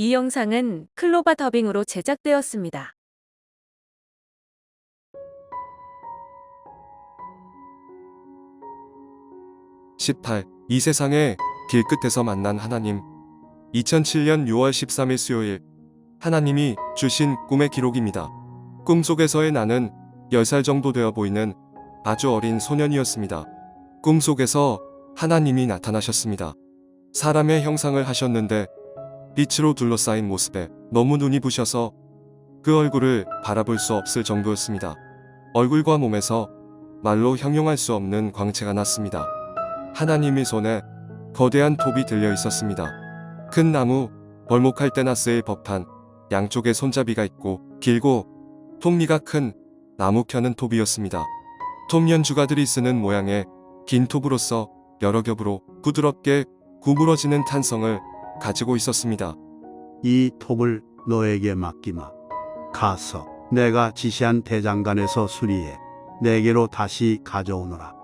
이 영상은 클로바 더빙으로 제작되었습니다. 18. 이 세상에 길끝에서 만난 하나님. 2007년 6월 13일 수요일, 하나님이 주신 꿈의 기록입니다. 꿈속에서의 나는 10살 정도 되어 보이는 아주 어린 소년이었습니다. 꿈속에서 하나님이 나타나셨습니다. 사람의 형상을 하셨는데 빛으로 둘러싸인 모습에 너무 눈이 부셔서 그 얼굴을 바라볼 수 없을 정도였습니다. 얼굴과 몸에서 말로 형용할 수 없는 광채가 났습니다. 하나님의 손에 거대한 톱이 들려 있었습니다. 큰 나무, 벌목할 때나 쓰일 법한 양쪽에 손잡이가 있고 길고 톱니가 큰 나무 켜는 톱이었습니다. 톱 연주가들이 쓰는 모양의 긴 톱으로서 여러 겹으로 부드럽게 구부러지는 탄성을 가지고 있었습니다. 이 톱을 너에게 맡기마. 가서 내가 지시한 대장간에서 수리해 내게로 다시 가져오너라.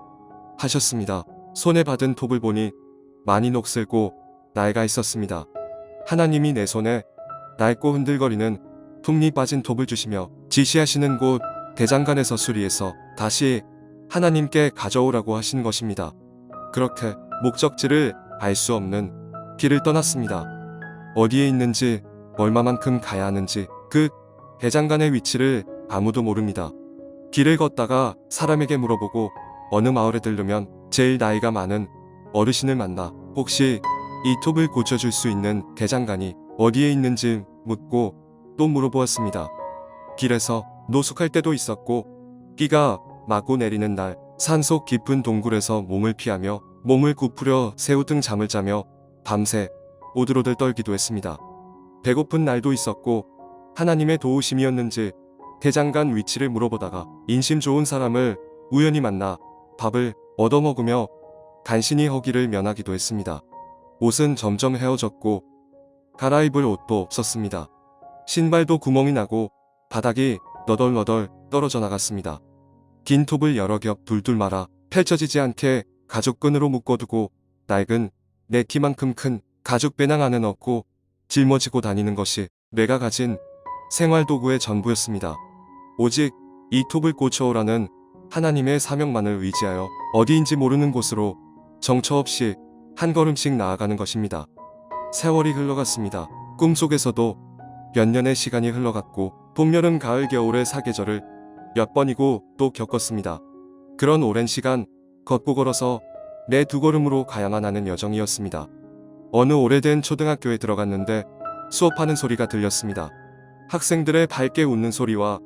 하셨습니다. 손에 받은 톱을 보니 많이 녹슬고 낡아 있었습니다. 하나님이 내 손에 낡고 흔들거리는 톱니 빠진 톱을 주시며 지시하시는 곳 대장간에서 수리해서 다시 하나님께 가져오라고 하신 것입니다. 그렇게 목적지를 알 수 없는 길을 떠났습니다. 어디에 있는지 얼마만큼 가야 하는지 그 대장간의 위치를 아무도 모릅니다. 길을 걷다가 사람에게 물어보고 어느 마을에 들르면 제일 나이가 많은 어르신을 만나 혹시 이 톱을 고쳐줄 수 있는 대장간이 어디에 있는지 묻고 또 물어보았습니다. 길에서 노숙할 때도 있었고 비가 마구 내리는 날 산속 깊은 동굴에서 몸을 피하며 몸을 구부려 새우등 잠을 자며 밤새 오들오들 떨기도 했습니다. 배고픈 날도 있었고 하나님의 도우심이었는지 대장간 위치를 물어보다가 인심 좋은 사람을 우연히 만나 밥을 얻어먹으며 간신히 허기를 면하기도 했습니다. 옷은 점점 헤어졌고 갈아입을 옷도 없었습니다. 신발도 구멍이 나고 바닥이 너덜너덜 떨어져 나갔습니다. 긴 톱을 여러 겹 둘둘 말아 펼쳐지지 않게 가죽끈으로 묶어두고 낡은 내 키만큼 큰 가죽 배낭 안에 넣고 짊어지고 다니는 것이 내가 가진 생활도구의 전부였습니다. 오직 이 톱을 고쳐오라는 하나님의 사명만을 의지하여 어디인지 모르는 곳으로 정처 없이 한 걸음씩 나아가는 것입니다. 세월이 흘러갔습니다. 꿈속에서도 몇 년의 시간이 흘러갔고 봄, 여름, 가을, 겨울의 사계절을 몇 번이고 또 겪었습니다. 그런 오랜 시간 걷고 걸어서 내 두 걸음으로 가야만 하는 여정이었습니다. 어느 오래된 초등학교에 들어갔는데 수업하는 소리가 들렸습니다. 학생들의 밝게 웃는 소리와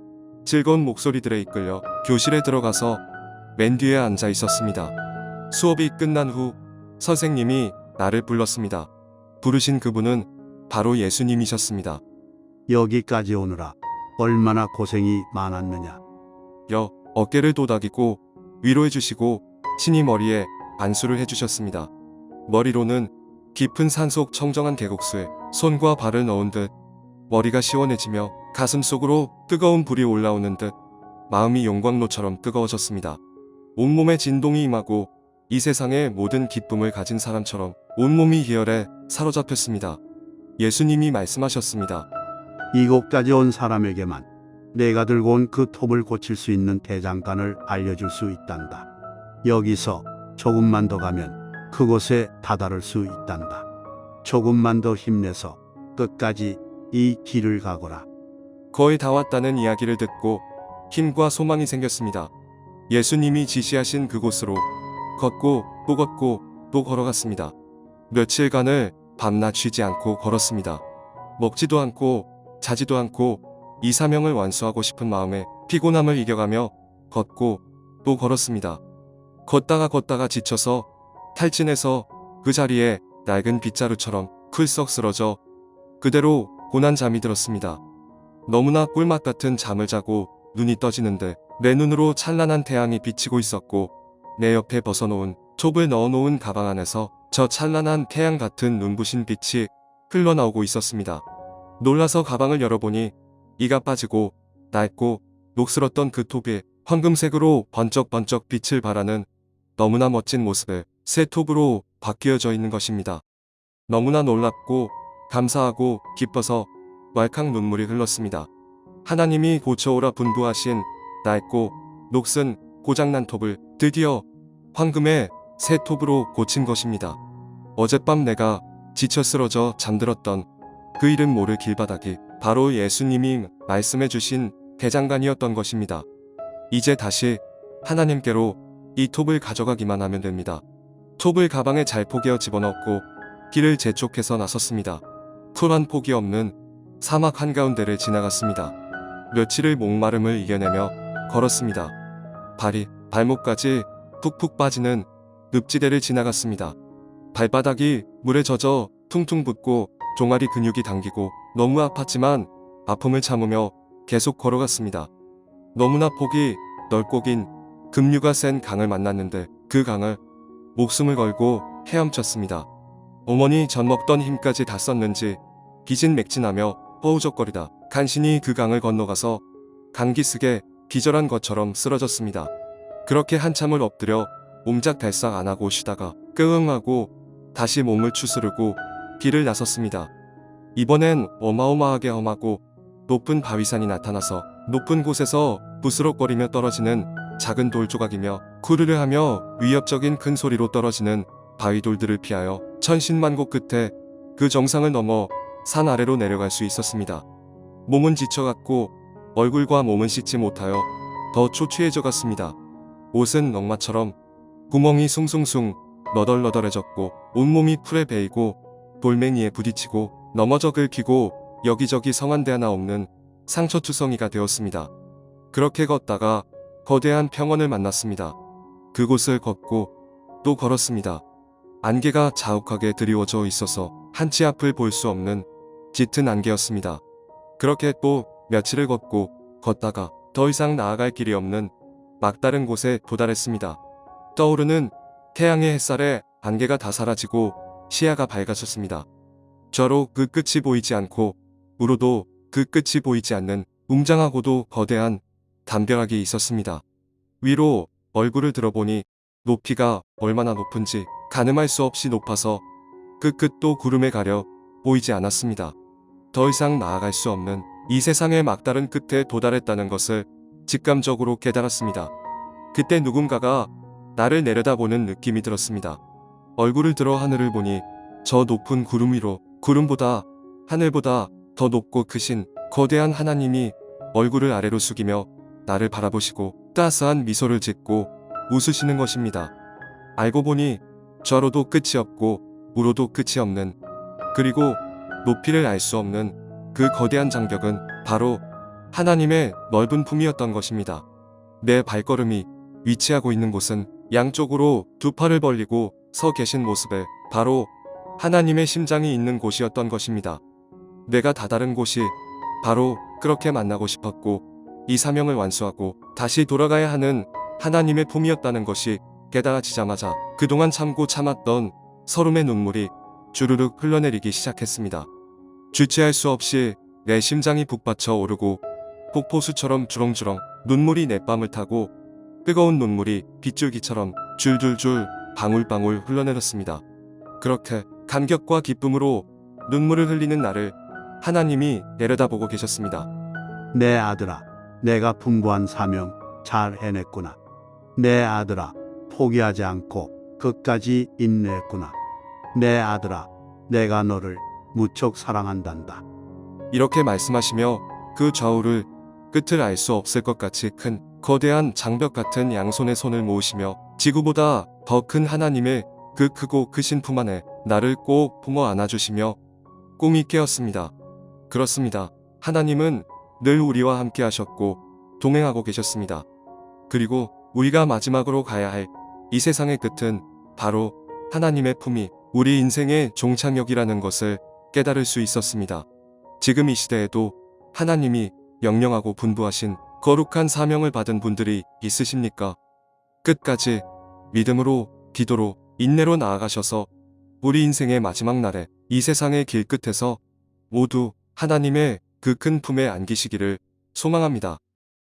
즐거운 목소리들에 이끌려 교실에 들어가서 맨 뒤에 앉아 있었습니다. 수업이 끝난 후 선생님이 나를 불렀습니다. 부르신 그분은 바로 예수님이셨습니다. 여기까지 오느라 얼마나 고생이 많았느냐. 어깨를 도닥이고 위로해 주시고 친히 머리에 반수를 해주셨습니다. 머리로는 깊은 산속 청정한 계곡수에 손과 발을 넣은 듯 머리가 시원해지며 가슴속으로 뜨거운 불이 올라오는 듯 마음이 용광로처럼 뜨거워졌습니다. 온몸에 진동이 임하고 이 세상의 모든 기쁨을 가진 사람처럼 온몸이 희열에 사로잡혔습니다. 예수님이 말씀하셨습니다. 이곳까지 온 사람에게만 내가 들고 온 그 톱을 고칠 수 있는 대장간을 알려줄 수 있단다. 여기서 조금만 더 가면 그곳에 다다를 수 있단다. 조금만 더 힘내서 끝까지 이 길을 가거라. 거의 다 왔다는 이야기를 듣고 힘과 소망이 생겼습니다. 예수님이 지시하신 그곳으로 걷고 또 걷고 또 걸어갔습니다. 며칠간을 밤낮 쉬지 않고 걸었습니다. 먹지도 않고 자지도 않고 이 사명을 완수하고 싶은 마음에 피곤함을 이겨가며 걷고 또 걸었습니다. 걷다가 지쳐서 탈진해서 그 자리에 낡은 빗자루처럼 풀썩 쓰러져 그대로 고난 잠이 들었습니다. 너무나 꿀맛 같은 잠을 자고 눈이 떠지는데 내 눈으로 찬란한 태양이 비치고 있었고 내 옆에 벗어놓은 톱을 넣어놓은 가방 안에서 저 찬란한 태양 같은 눈부신 빛이 흘러나오고 있었습니다. 놀라서 가방을 열어보니 이가 빠지고 낡고 녹슬었던 그 톱이 황금색으로 번쩍번쩍 빛을 발하는 너무나 멋진 모습에 새 톱으로 바뀌어져 있는 것입니다. 너무나 놀랍고 감사하고 기뻐서 왈칵 눈물이 흘렀습니다. 하나님이 고쳐오라 분부하신 낡고 녹슨 고장난 톱을 드디어 황금의 새 톱으로 고친 것입니다. 어젯밤 내가 지쳐 쓰러져 잠들었던 그 이름 모를 길바닥이 바로 예수님이 말씀해 주신 대장간이었던 것입니다. 이제 다시 하나님께로 이 톱을 가져가기만 하면 됩니다. 톱을 가방에 잘 포개어 집어넣고 길을 재촉해서 나섰습니다. 풀 한 폭이 없는 사막 한가운데를 지나갔습니다. 며칠의 목마름을 이겨내며 걸었습니다. 발이 발목까지 푹푹 빠지는 늪지대를 지나갔습니다. 발바닥이 물에 젖어 퉁퉁 붓고 종아리 근육이 당기고 너무 아팠지만 아픔을 참으며 계속 걸어갔습니다. 너무나 폭이 넓고 긴 급류가 센 강을 만났는데 그 강을 목숨을 걸고 헤엄쳤습니다. 어머니 젖 먹던 힘까지 다 썼는지 기진맥진하며 허우적거리다 간신히 그 강을 건너가서 강기슭에 기절한 것처럼 쓰러졌습니다. 그렇게 한참을 엎드려 옴짝달싹 안하고 쉬다가 끙응하고 다시 몸을 추스르고 길을 나섰습니다. 이번엔 어마어마하게 험하고 높은 바위산이 나타나서 높은 곳에서 부스럭거리며 떨어지는 작은 돌조각이며 쿠르르하며 위협적인 큰 소리로 떨어지는 바위돌들을 피하여 천신만고 끝에 그 정상을 넘어 산 아래로 내려갈 수 있었습니다. 몸은 지쳐갔고 얼굴과 몸은 씻지 못하여 더 초췌해져 갔습니다. 옷은 넝마처럼 구멍이 숭숭숭 너덜너덜해졌고 온몸이 풀에 베이고 돌멩이에 부딪히고 넘어져 긁히고 여기저기 성한데 하나 없는 상처투성이가 되었습니다. 그렇게 걷다가 거대한 평원을 만났습니다. 그곳을 걷고 또 걸었습니다. 안개가 자욱하게 드리워져 있어서 한치 앞을 볼 수 없는 짙은 안개였습니다. 그렇게 또 며칠을 걷고 걷다가 더 이상 나아갈 길이 없는 막다른 곳에 도달했습니다. 떠오르는 태양의 햇살에 안개가 다 사라지고 시야가 밝아졌습니다. 좌로 그 끝이 보이지 않고 우로도 그 끝이 보이지 않는 웅장하고도 거대한 담벼락이 있었습니다. 위로 얼굴을 들어보니 높이가 얼마나 높은지 가늠할 수 없이 높아서 그 끝도 구름에 가려 보이지 않았습니다. 더 이상 나아갈 수 없는 이 세상의 막다른 끝에 도달했다는 것을 직감적으로 깨달았습니다. 그때 누군가가 나를 내려다보는 느낌이 들었습니다. 얼굴을 들어 하늘을 보니 저 높은 구름 위로 구름보다 하늘보다 더 높고 크신 거대한 하나님이 얼굴을 아래로 숙이며 나를 바라보시고 따스한 미소를 짓고 웃으시는 것입니다. 알고 보니 좌로도 끝이 없고 우로도 끝이 없는, 그리고 높이를 알 수 없는 그 거대한 장벽은 바로 하나님의 넓은 품이었던 것입니다. 내 발걸음이 위치하고 있는 곳은 양쪽으로 두 팔을 벌리고 서 계신 모습에 바로 하나님의 심장이 있는 곳이었던 것입니다. 내가 다다른 곳이 바로 그렇게 만나고 싶었고 이 사명을 완수하고 다시 돌아가야 하는 하나님의 품이었다는 것이 깨달아지자마자 그동안 참고 참았던 서름의 눈물이 주르륵 흘러내리기 시작했습니다. 주체할 수 없이 내 심장이 북받쳐 오르고 폭포수처럼 주렁주렁 눈물이 내 뺨을 타고 뜨거운 눈물이 빗줄기처럼 줄줄줄 방울방울 흘러내렸습니다. 그렇게 감격과 기쁨으로 눈물을 흘리는 나를 하나님이 내려다보고 계셨습니다. 내 아들아, 내가 분부한 사명 잘 해냈구나. 내 아들아, 포기하지 않고 끝까지 인내했구나. 내 아들아, 내가 너를 무척 사랑한단다. 이렇게 말씀하시며 그 좌우를 끝을 알 수 없을 것 같이 큰 거대한 장벽 같은 양손에 손을 모으시며 지구보다 더 큰 하나님의 그 크고 크신 품 안에 나를 꼭 품어 안아주시며 꿈이 깨었습니다. 그렇습니다. 하나님은 늘 우리와 함께 하셨고 동행하고 계셨습니다. 그리고 우리가 마지막으로 가야 할 이 세상의 끝은 바로 하나님의 품이 우리 인생의 종착역이라는 것을 깨달을 수 있었습니다. 지금 이 시대에도 하나님이 명령하고 분부하신 거룩한 사명을 받은 분들이 있으십니까? 끝까지 믿음으로, 기도로, 인내로 나아가셔서 우리 인생의 마지막 날에 이 세상의 길 끝에서 모두 하나님의 그 큰 품에 안기시기를 소망합니다.